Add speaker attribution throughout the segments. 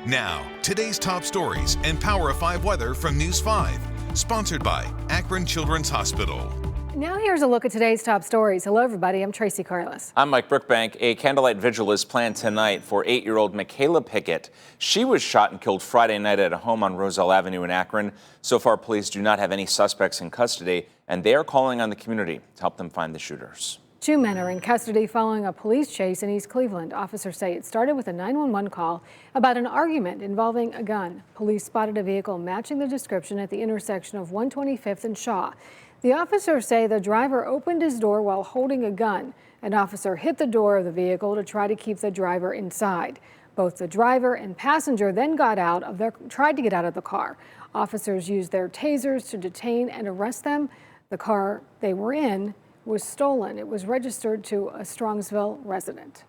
Speaker 1: Now, today's top stories and Power of 5 weather from News 5. Sponsored by Akron Children's Hospital.
Speaker 2: Now here's a look at today's top stories. Hello, everybody. I'm Tracy Carlos.
Speaker 3: I'm Mike Brookbank. A Candlelight Vigil is planned tonight for 8-year-old Michaela Pickett. She was shot and killed Friday night at a home on Roselle Avenue in Akron. So far, police do not have any suspects in custody, and they are calling on the community to help them find the shooters.
Speaker 2: 2 men are in custody following a police chase in East Cleveland. Officers say it started with a 911 call about an argument involving a gun. Police spotted a vehicle matching the description at the intersection of 125th and Shaw. The officers say the driver opened his door while holding a gun. An officer hit the door of the vehicle to try to keep the driver inside. Both the driver and passenger then tried to get out of the car. Officers used their tasers to detain and arrest them. The car they were in was stolen. It was registered to a Strongsville resident.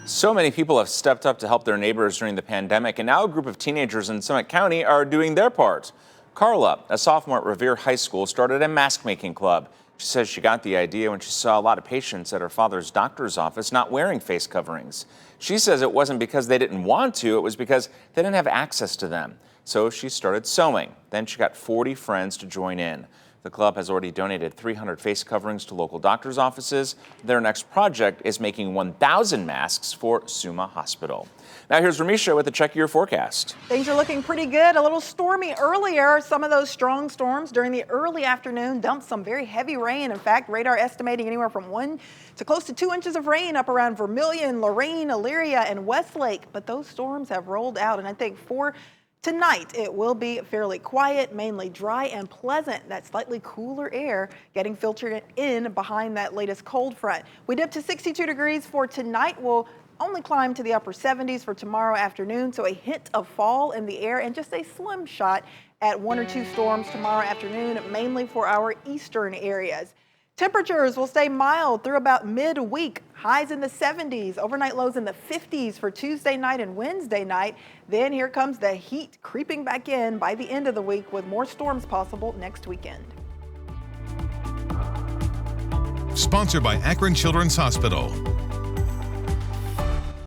Speaker 3: So many people have stepped up to help their neighbors during the pandemic, and now a group of teenagers in Summit County are doing their part. Carla, a sophomore at Revere High School, started a mask-making club. She says she got the idea when she saw a lot of patients at her father's doctor's office not wearing face coverings. She says it wasn't because they didn't want to, it was because they didn't have access to them. So she started sewing. Then she got 40 friends to join in. The club has already donated 300 face coverings to local doctors' offices. Their next project is making 1,000 masks for Summa Hospital. Now here's Ramisha with a check of your forecast.
Speaker 4: Things are looking pretty good. A little stormy earlier. Some of those strong storms during the early afternoon dumped some very heavy rain. In fact, radar estimating anywhere from 1 to close to 2 inches of rain up around Vermilion, Lorain, Elyria, and Westlake. But those storms have rolled out, and I think for tonight, it will be fairly quiet, mainly dry and pleasant. That slightly cooler air getting filtered in behind that latest cold front. We dip to 62 degrees for tonight. We'll only climb to the upper 70s for tomorrow afternoon. So a hint of fall in the air and just a slim shot at 1 or 2 storms tomorrow afternoon, mainly for our eastern areas. Temperatures will stay mild through about midweek. Highs in the 70s, overnight lows in the 50s for Tuesday night and Wednesday night. Then here comes the heat creeping back in by the end of the week with more storms possible next weekend.
Speaker 1: Sponsored by Akron Children's Hospital.